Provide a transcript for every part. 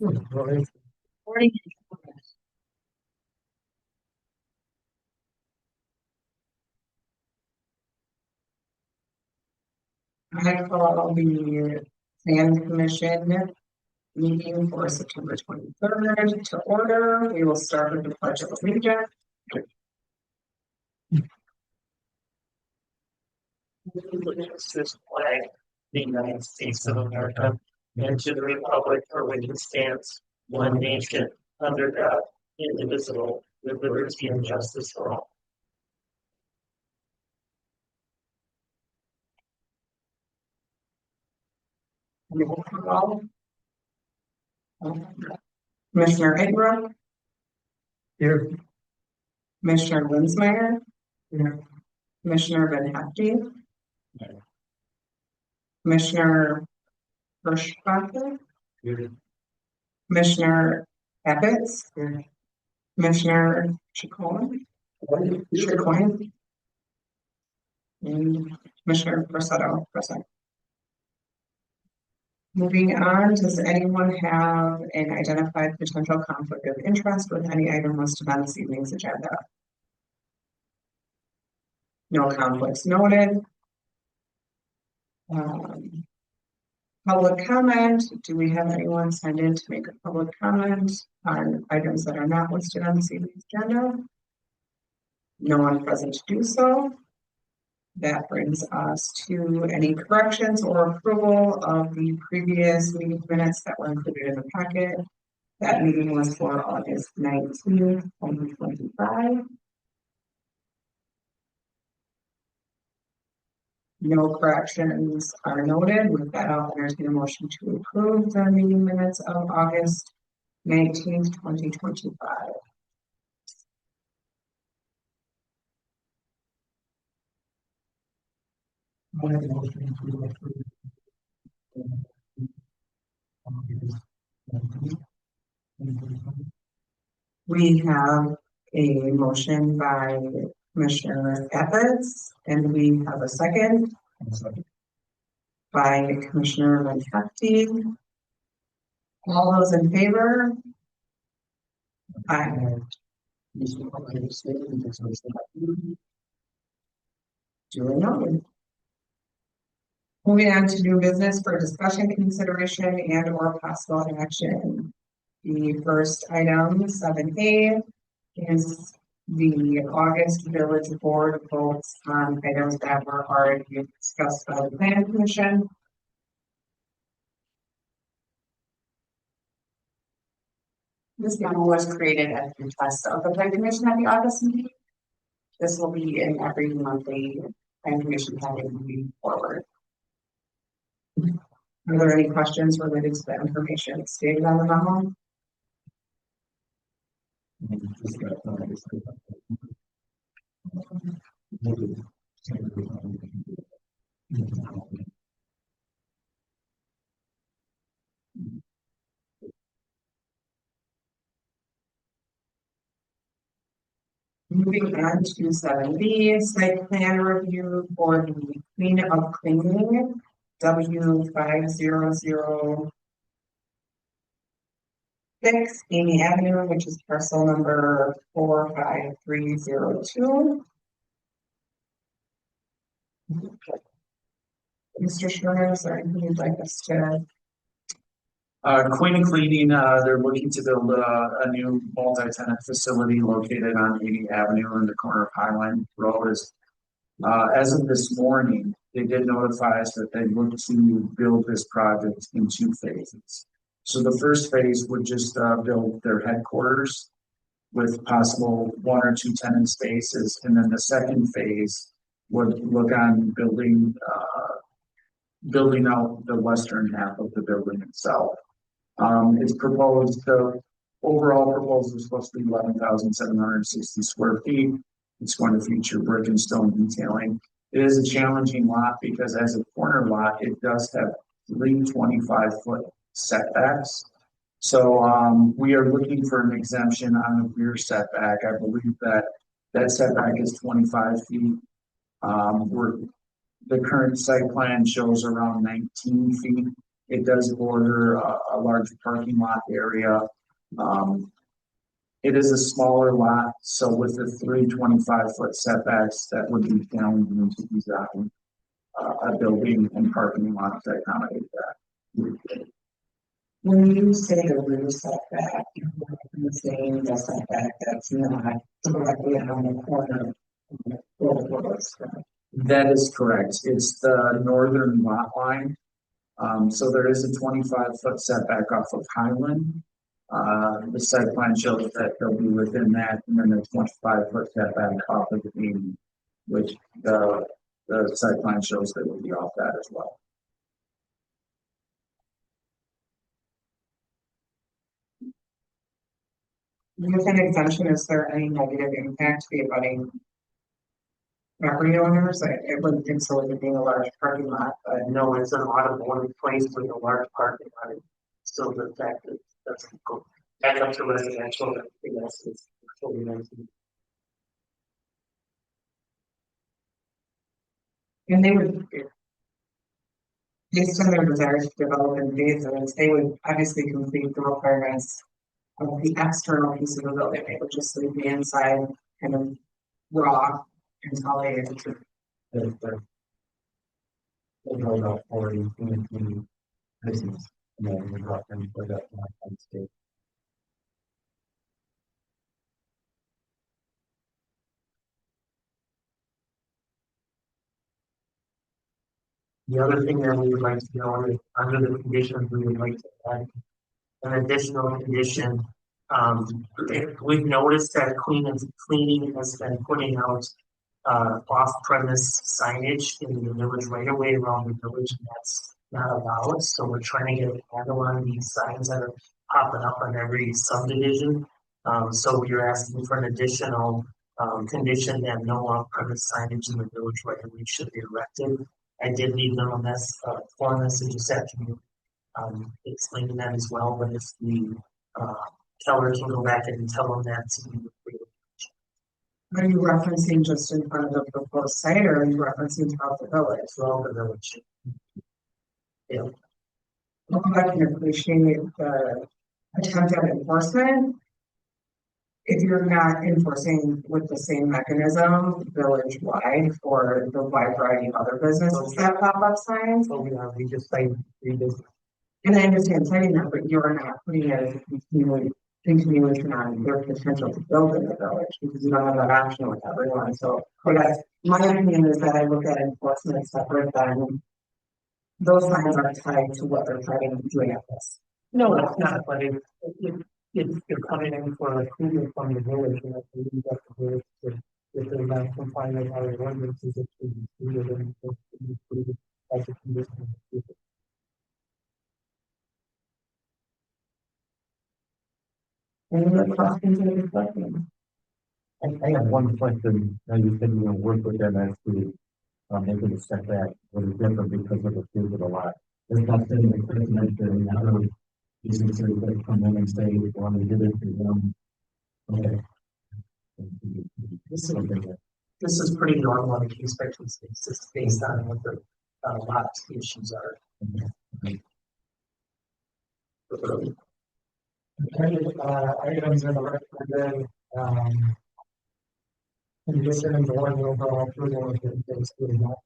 Morning. I call the Plan Commission meeting for September 23rd to order. We will start with the Pledge of Allegiance. Allegiance to the flag of the United States of America and to the republic for which it stands, one nation, under God, indivisible, with liberty and justice for all. Commissioner Ingram. Here. Commissioner Linsmeyer. Here. Commissioner Van Hefty. Here. Commissioner Hirschbacher. Here. Commissioner Ebbets. Here. Commissioner Chacon. And Commissioner Corsetto present. Moving on, does anyone have an identified potential conflict of interest with any item listed on this evening's agenda? No conflicts noted. Public comment. Do we have anyone signed in to make a public comment on items that are not listed on this evening's agenda? No one present to do so. That brings us to any corrections or approval of the previous meeting minutes that were included in the packet. That meeting was for August 19th, 2025. No corrections are noted. With that, I'll entertain a motion to approve the meeting minutes of August 19th, 2025. We have a motion by Commissioner Ebbets, and we have a second by Commissioner Van Hefty. All those in favor? Aye. Duly noted. Moving on to new business for discussion, consideration, and or possible action. The first item, 7A, is the August Village Board votes on items that were already discussed by the Plan Commission. This memo was created at the request of the Plan Commission at the August meeting. This will be in every monthly Plan Commission packet moving forward. Are there any questions related to the information stated on the memo? Moving on to 7B, site plan review for the Queen of Cleaning W5006 Amy Avenue, which is parcel number 45302. Mr. Schroeder, is there anything you'd like us to? Queen of Cleaning, they're looking to build a new multi-tenant facility located on 80 Avenue in the corner of Highline Road. As of this morning, they did notify us that they look to build this project in 2 phases. So the first phase would just build their headquarters with possible 1 or 2 tenant spaces, and then the second phase would look on building out the western half of the building itself. It's proposed, the overall proposal is supposed to be 11,760 square feet. It's going to feature brick and stone detailing. It is a challenging lot because as a corner lot, it does have 3 25-foot setbacks. So we are looking for an exemption on the rear setback. I believe that setback is 25 feet. The current site plan shows around 19 feet It does border a large parking lot area. It is a smaller lot, so with the 325-foot setbacks, that would be challenging to design a building and parking lot to accommodate that. When you say the rear setback, you're saying the setback that's not directly on the corner of the road. That is correct. It's the northern lot line. So there is a 25-foot setback off of Highland. The site plan shows that they'll be within that, and then the 25-foot setback off of the beam, which the site plan shows they will be off that as well. With an exemption, is there any negative impact to the abutting property owners? I wouldn't think so with it being a large parking lot, but No, it's an automotive place with a large parking lot. So the fact that doesn't go back up to residential, everything else is totally empty. and they would, based on their desire to develop in phases, they would obviously complete the requirements of the external piece of the building. They would just leave the inside kind of raw until they enter. There's no about 40 in business, and then we drop them for that one state. The other thing that we would like to know is, under the conditions, we would like to add an additional condition. We've noticed that cleaning has been putting out off-premise signage in the village right away around the village, and that's not allowed. So we're trying to get a handle on these signs that are popping up on every subdivision. So we're asking for an additional condition that no off-premise signage in the village right away should be erected. I did leave them a form message this afternoon, explaining that as well, but if the teller can go back and tell them that to be Are you referencing just in front of the proposed site, or are you referencing throughout the village? throughout the village. Yeah, Well, I can appreciate the attempt at enforcement. If you're not enforcing with the same mechanism village-wide for the wide variety of other businesses that pop up signs, so we just say, we just, and I understand citing that, but you're not putting it as a continuation on their potential to build in the village, because you don't have that option with everyone, so. But my opinion is that I look at enforcement separate than those signs are tied to what they're trying to do at this. no, it's not, but if you're coming in for a cleaner from the village, and I believe that the village, if they're not complying with our ordinances, it should be treated and it should be treated as a condition. Any other questions or discussions? I have one question. Now you said you're gonna work with them as to making the setback a little different because of the field of the lot. There's not saying the president and other businesses that come in and say, well, we did it for them. Okay. This is pretty normal in case by case basis based on what the lot issues are. Items in the recommended, condition and the one overall approval of the basically not.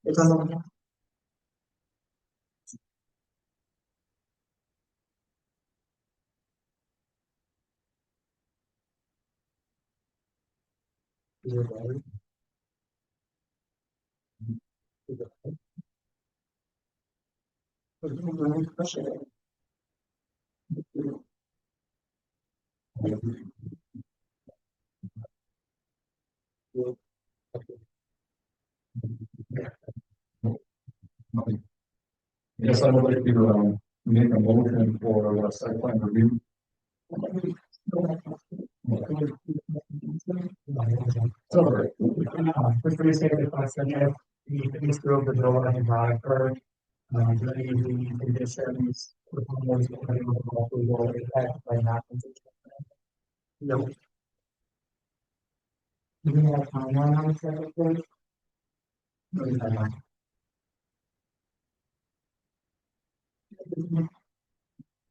It doesn't. Push it. Yes, I would like to make a motion for a site plan review. So, just to restate the question, if the issue of the building and monitor, any of the conditions, with homeowners, will impact by not. No, Do you have timeline on the second page?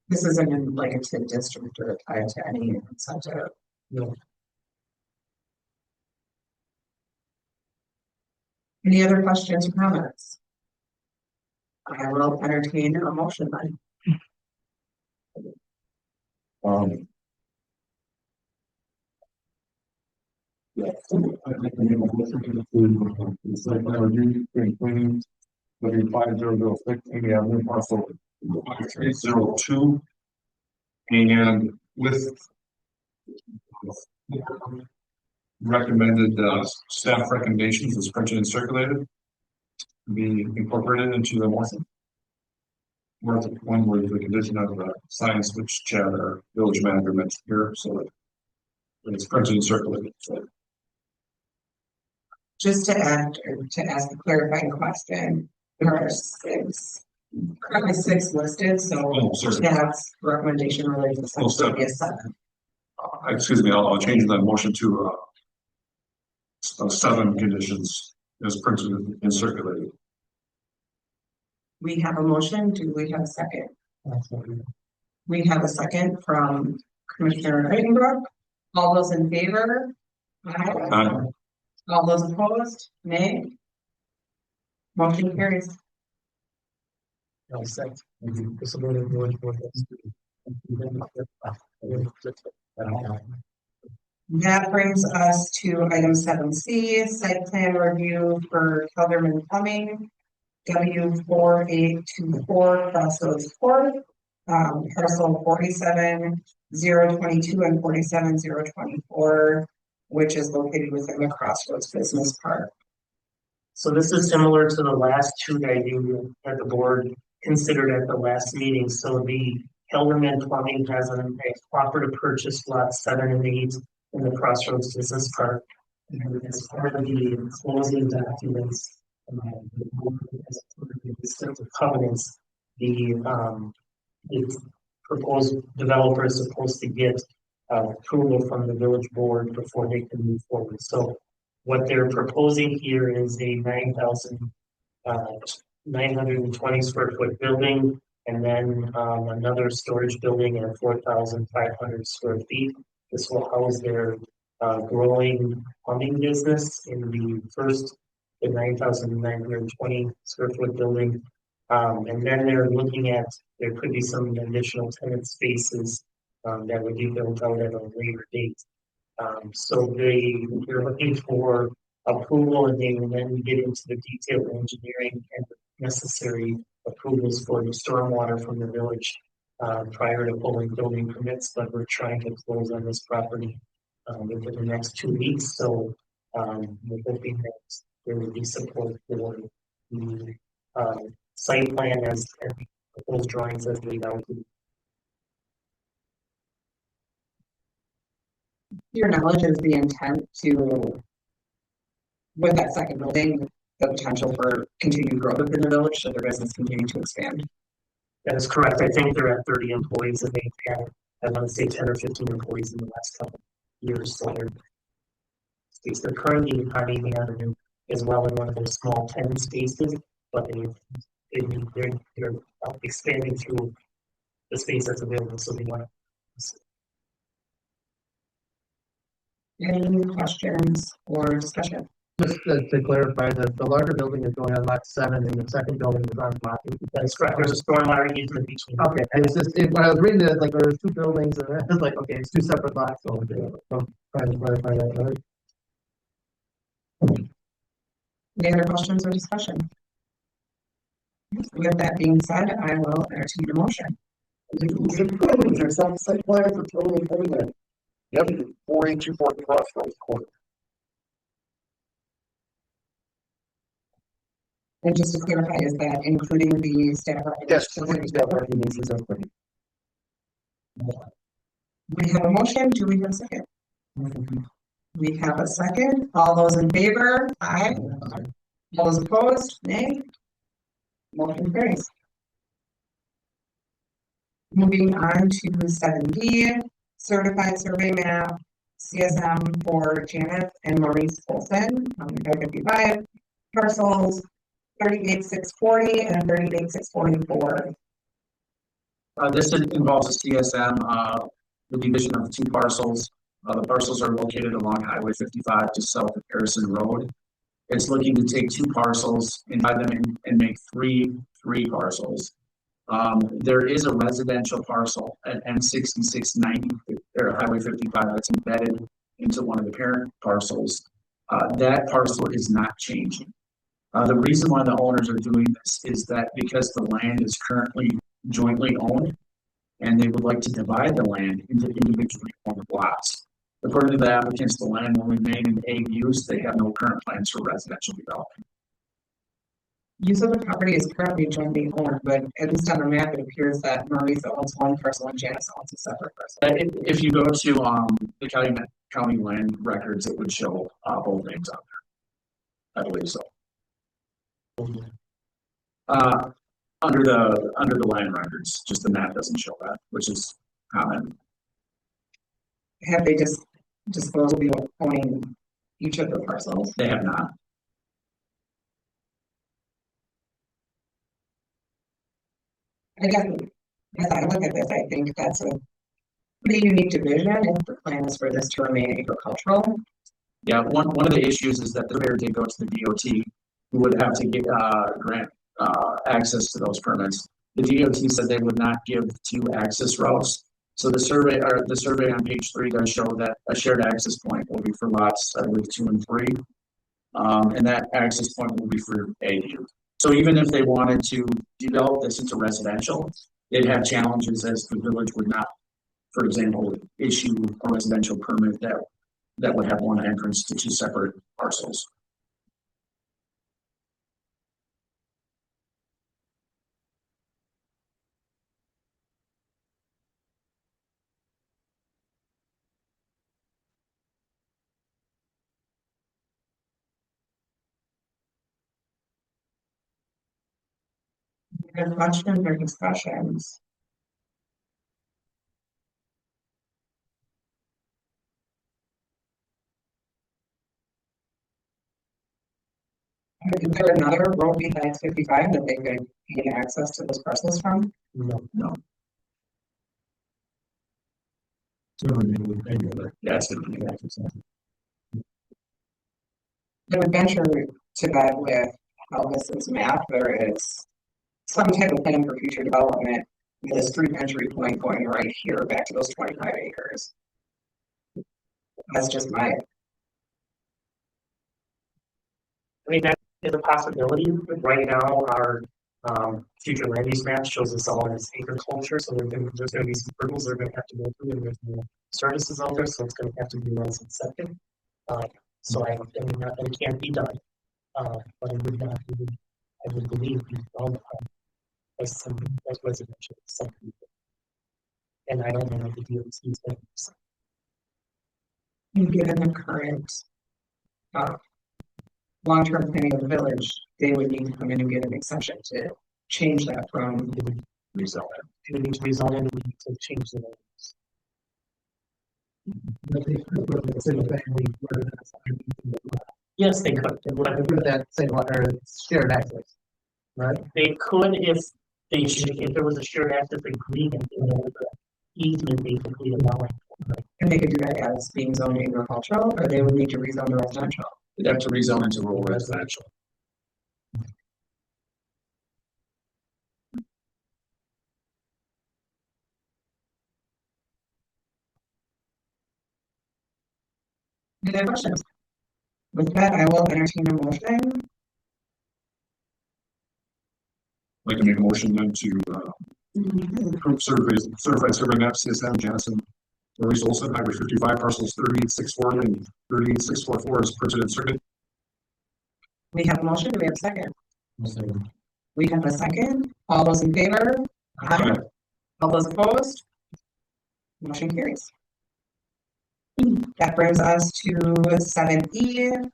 This isn't in like to district or tied to any incentive. No. Any other questions or comments? I will entertain a motion then. Yes. I think we need a motion to approve the site plan review and cleaning, living 5006 Amy Avenue, parcel 5302. And with recommended staff recommendations as printed and circulated, be incorporated into the motion. One with the condition of the signs which Chad, our village manager, mentioned here, so that it's printed and circulated. So Just to add, or to ask a clarifying question, there are currently six listed, so Oh, sorry. that's recommendation related to Oh, section be a seven. excuse me, I'll change that motion to 7 conditions as printed and circulated. We have a motion, do we have a second? We have a second from Commissioner Heidenbrook. All those in favor? Aye. Aye. All those opposed? Nay. Motion carries. That brings us to item 7C, site plan review for Kelderman Plumbing, W4824 Crossroads Court, parcel 47022 and 47024, which is located within the Crossroads Business Park. so this is similar to the last two that you had the board considered at the last meeting. So the Kelderman Plumbing has a offer to purchase lots 7 and 8 in the Crossroads Business Park. And as part of the closing documents, the covenants, the proposed developer is supposed to get approval from the village board before they can move forward. So what they're proposing here is a 9,920 square foot building, and then another storage building at 4,500 square feet. This will house their growing plumbing business in the 9,920 square foot building. And then they're looking at, there could be some additional tenant spaces that would be built out at a later date. So they're looking for approval, and they will then get into the detailed engineering and necessary approvals for the stormwater from the village prior to pulling building permits. But we're trying to close on this property within the next 2 weeks. So we're hoping that there will be support for the site plan as proposed drawings as laid out. Your knowledge is the intent to, with that second building, the potential for continued growth within the village, should their business continue to expand. That is correct. I think they're at 30 employees, and they've had, I want to say 10 or 15 employees in the last couple of years. So they're currently on Amy Avenue as well in one of those small tenant spaces, but they're expanding through the space that's available. So they want to. Any questions or discussion? Just to clarify, the larger building is going on lot 7 and the second building is on lot 8. That's correct. There's a stormwater easement between. Okay, and it's just, when I was reading it, like there was 2 buildings and I was like, okay, it's 2 separate lots, so I'm trying to clarify that. Any other questions or discussion? With that being said, I will entertain a motion. Site plan for total improvement. Yep, 4824 Crossroads Court. And just to clarify, is that including the staff? Yes, staff recommendations are pretty. We have a motion, do we have a second? We have a second, all those in favor, aye. All those opposed, nay. Motion carries. Moving on to 7D, certified survey map, CSM for Janet and Maurice Olson, 55 parcels, 38,640 and 38,644. This involves a CSM, the division of two parcels. The parcels are located along Highway 55 just south of Harrison Road. It's looking to take two parcels and divide them in and make three parcels. There is a residential parcel at M6690 or Highway 55 that's embedded into one of the parent parcels. That parcel is not changing. The reason why the owners are doing this is that because the land is currently jointly owned and they would like to divide the land into individually owned lots. According to the applicants, the land will remain in ag use. They have no current plans for residential development. Use of the property is currently jointly owned, but at least on the map, it appears that Maurice owns one parcel and Janice owns a separate parcel. If you go to the county land records, it would show both names out there. I believe so. Under the land records, just the map doesn't show that, which is common. Have they just disclosed owning each of the parcels? They have not. I guess as I look at this, I think that's a pretty unique division if the plan is for this to remain agricultural. Yeah, one of the issues is that the surveyor did go to the DOT, who would have to get grant access to those permits. The DOT said they would not give two access routes. So the survey on page 3 does show that a shared access point will be for lots, I believe 2 and 3. And that access point will be for AU. So even if they wanted to develop this into residential, they'd have challenges as the village would not, for example, issue a residential permit that would have one entrance to two separate parcels. Any questions or discussions? Is there another road besides 55 that they could gain access to those parcels from? No. Yes. I would venture to that with how this is mapped, there is some type of plan for future development with a street entry point going right here back to those 25 acres. That's just my. I mean, that is a possibility. Right now, our future land use map shows us all as agriculture, so there's going to be some hurdles they're going to have to go through, and there's no services out there, so it's going to have to be less septic. So I mean, not that it can't be done, but I would not. I would believe developed as some as residential something. And I don't know if the DOT's things. Given the current long-term planning of the village, they would need to come in and get an exception to change that from Rezone it. They would need to rezone it, and we need to change the names. Yes, they could. That same or shared access, right? They could if there was a shared access agreement, you know, with the easement basically allowing. and they could do that as being zoned agricultural, or they would need to rezone to residential. They'd have to rezone into rural residential. Any other questions? With that, I will entertain a motion. Like to make a motion then to approve certified survey map CSM Janison Maurice Olson, Highway 55 parcels 38,640 and 38,644 is printed and circuit. We have a motion. Do we have a second? We have a second. All those in favor? Aye. All those opposed? Motion carries. That brings us to 7E,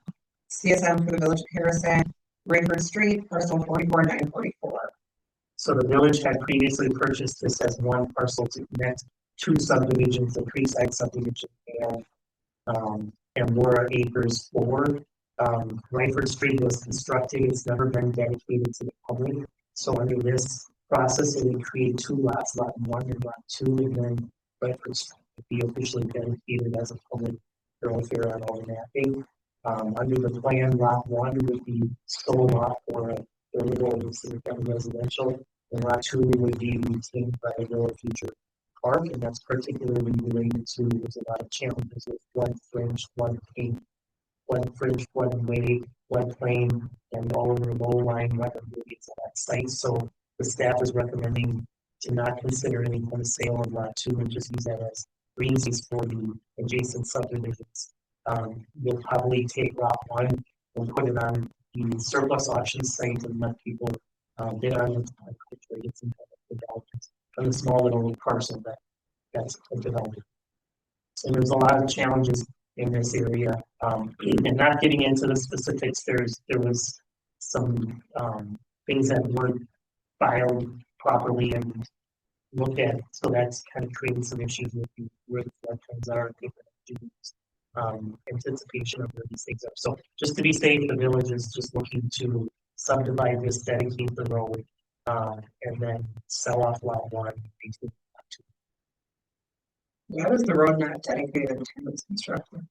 CSM for the Village of Harrison, Rayford Street, parcel 44,944. So the village had previously purchased this as one parcel to connect two subdivisions, the Creekside subdivision and Laura Acres forward. Rayford Street was constructed, it's never been dedicated to the public. So under this process, it would create two lots, lot 1 and lot 2, and then Rayford Street would be officially dedicated as a public thoroughfare on all the mapping. Under the plan, lot 1 would be sold off for a little residential, and lot 2 would be retained by the Little Future Park, and that's particularly related to, there's a lot of challenges with flood fringe, floodplain, and all of the low-lying wetland areas of that site. So the staff is recommending to not consider any kind of sale of lot 2 and just use that as greensies for the adjacent subdivisions. We'll probably take lot 1 and put it on the surplus auction site and let people bid on it on the small little parcel that's developed. So there's a lot of challenges in this area, and not getting into the specifics. There was some things that weren't filed properly and looked at, so that's kind of creating some issues with where the floodplains are, anticipation of where these things are. So just to be safe, the village is just looking to subdivide this, dedicate the road, and then sell off lot 1. Why was the road not dedicated to its construction?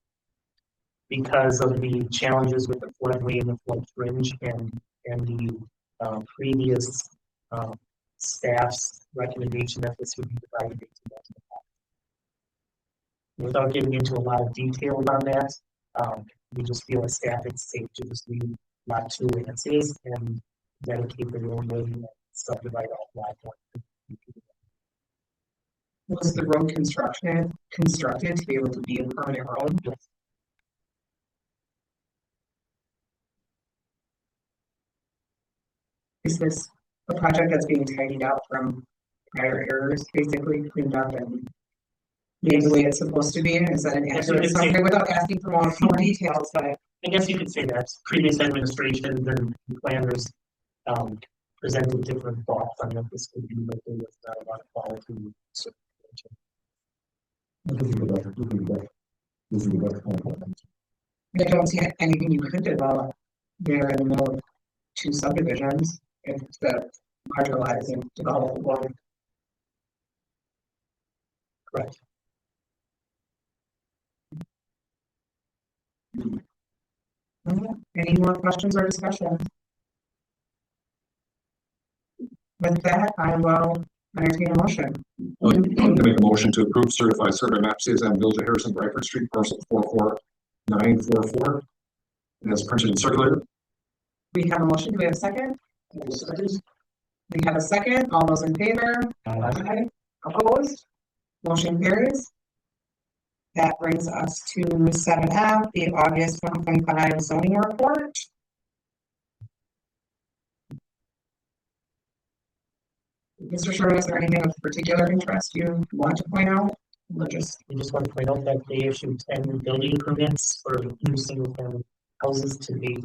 Because of the challenges with the floodway and the flood fringe and the previous staff's recommendation that this would be divided into multiple. Without getting into a lot of detail on that, we just feel as staff it's safe to just leave lot 2 as is and dedicate the roadway and subdivide off lot 1. Was the road constructed to be able to be a permanent road? Is this a project that's being tidied up from prior errors, basically cleaned up and made the way it's supposed to be? Is that an accurate summary without asking for more details? But I guess you could say that previous administrations and planners presented different thoughts on what this could be, but there was not a lot of quality. I don't see anything you could develop there in the middle of 2 subdivisions if the marginalizing developable. Correct. Any more questions or discussion? With that, I will entertain a motion. I'd like to make a motion to approve certified survey map CSM Village of Harrison, Rayford Street, parcel 44944. As printed and circulated. We have a motion. Do we have a second? We have a second. All those in favor? Aye. Opposed? Motion carries. That brings us to 7F, the August 2025 zoning report. Mr. Sherman, is there anything of particular interest you want to point out? I just want to point out that they issued 10 building permits for new single family houses to be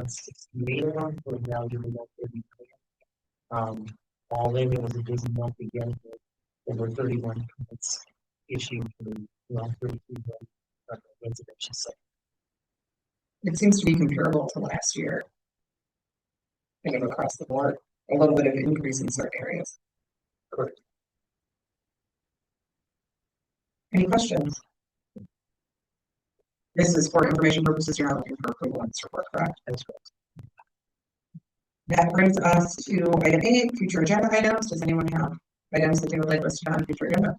68 of them for a value of about $30 million. All in, it was a busy month again with over 31 permits issued for around 33 residential sites. It seems to be comparable to last year. Kind of across the board, a little bit of an increase in certain areas. Correct. Any questions? This is for information purposes. You're not looking for approval on this report, correct? That's correct. That brings us to item 8, future agenda items. Does anyone have items that they would like listed on future agenda?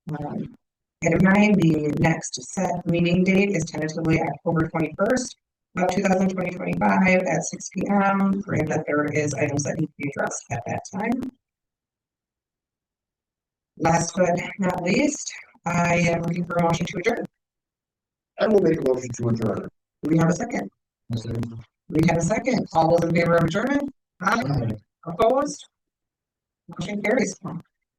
Item 9, the next set meeting date is tentatively October 21st of 2025 at 6 p.m. Granted that there is items that need to be addressed at that time. Last but not least, I am looking for a motion to adjourn. I will make a motion to adjourn. Do we have a second? We have a second. All those in favor of adjournment? Aye. Opposed? Motion carries.